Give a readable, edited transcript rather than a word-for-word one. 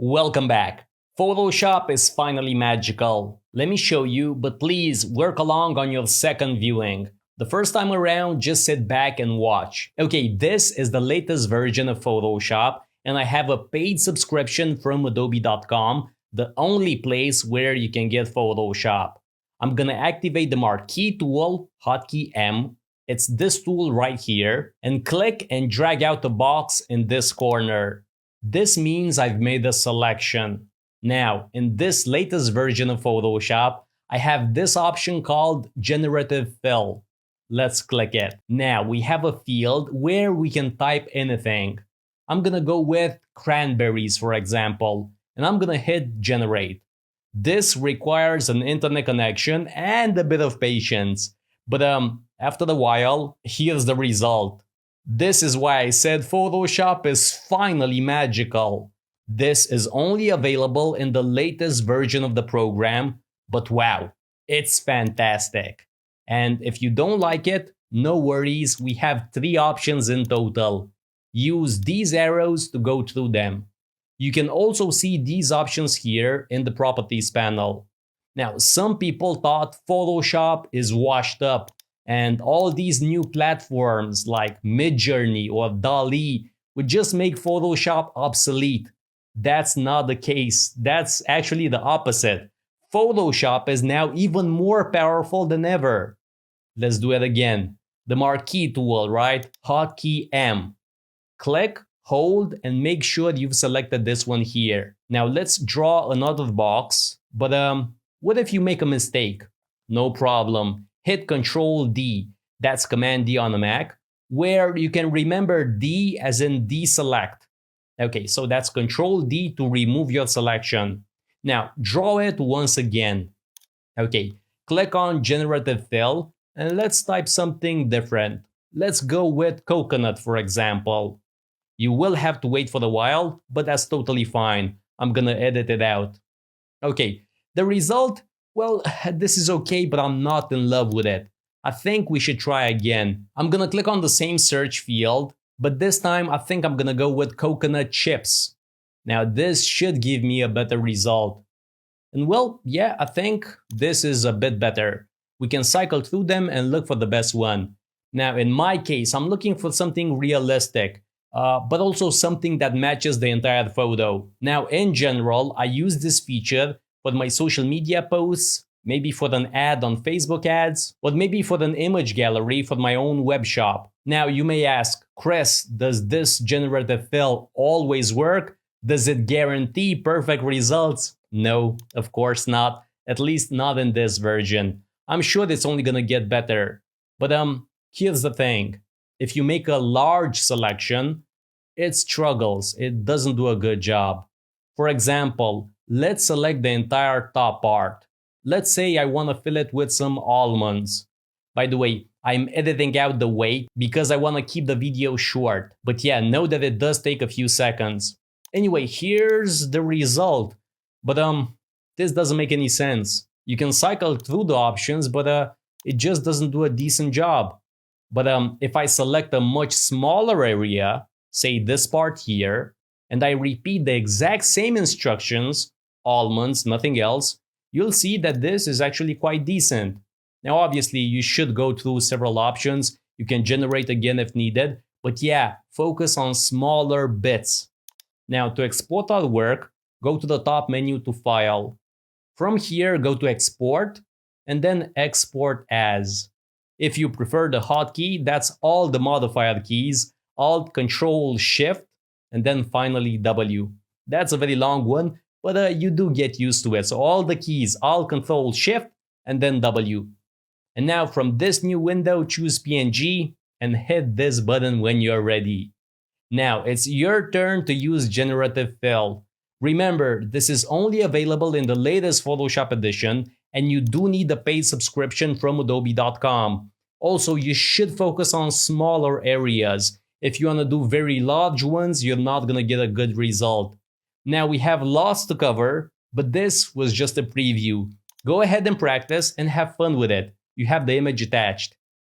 Welcome back. Photoshop is finally magical. Let me show you, but please work along on your second viewing. The first time around, just sit back and watch. Okay, this is the latest version of Photoshop, and I have a paid subscription from adobe.com, the only place where you can get Photoshop. I'm gonna activate the marquee tool, hotkey M. It's this tool right here, and click and drag out the box in this corner. This means I've made a selection. Now, in this latest version of Photoshop, I have this option called Generative Fill. Let's click it. Now, we have a field where we can type anything. I'm gonna go with cranberries, for example, and I'm gonna hit Generate. This requires an internet connection and a bit of patience. But after a while, here's the result. This is why I said Photoshop is finally magical. This is only available in the latest version of the program, but wow, it's fantastic. And if you don't like it, no worries, we have 3 options in total. Use these arrows to go through them. You can also see these options here in the Properties panel. Now, some people thought Photoshop is washed up, and all these new platforms like Midjourney or DALL-E would just make Photoshop obsolete. That's not the case. That's actually the opposite. Photoshop is now even more powerful than ever. Let's do it again. The marquee tool, right? Hotkey M. Click, hold, and make sure you've selected this one here. Now let's draw another box, but what if you make a mistake? No problem. Hit Ctrl D, that's Command D on a Mac, where you can remember D as in deselect. Okay, so that's Ctrl D to remove your selection. Now, draw it once again. Okay, click on Generative Fill, and let's type something different. Let's go with coconut, for example. You will have to wait for a while, but that's totally fine. I'm gonna edit it out. Okay, the result? Well, this is okay, but I'm not in love with it. I think we should try again. I'm gonna click on the same search field, but this time I think I'm gonna go with coconut chips. Now this should give me a better result. And well, yeah, I think this is a bit better. We can cycle through them and look for the best one. Now in my case, I'm looking for something realistic, but also something that matches the entire photo. Now in general, I use this feature for my social media posts, maybe for an ad on Facebook ads, or maybe for an image gallery for my own web shop. Now you may ask, Chris, does this generative fill always work? Does it guarantee perfect results? No, of course not. At least not in this version. I'm sure it's only gonna get better. But here's the thing. If you make a large selection, it struggles. It doesn't do a good job. For example, let's select the entire top part. Let's say I want to fill it with some almonds. By the way, I'm editing out the weight because I want to keep the video short. But yeah, know that it does take a few seconds. Anyway, here's the result. But this doesn't make any sense. You can cycle through the options, but it just doesn't do a decent job. But if I select a much smaller area, say this part here, and I repeat the exact same instructions, almonds, nothing else, you'll see that this is actually quite decent. Now obviously you should go through several options, you can generate again if needed, but yeah, focus on smaller bits. Now to export our work, go to the top menu to File. From here, go to Export, and then Export As. If you prefer the hotkey, that's all the modifier keys, Alt, Control, Shift, and then finally W. That's a very long one, but you do get used to it. So all the keys, Alt, Control, Shift, and then W. And now from this new window, choose PNG and hit this button when you're ready. Now it's your turn to use Generative Fill. Remember, this is only available in the latest Photoshop edition, and you do need a paid subscription from adobe.com. Also, you should focus on smaller areas. If you want to do very large ones, you're not going to get a good result. Now we have lots to cover, but this was just a preview. Go ahead and practice and have fun with it. You have the image attached.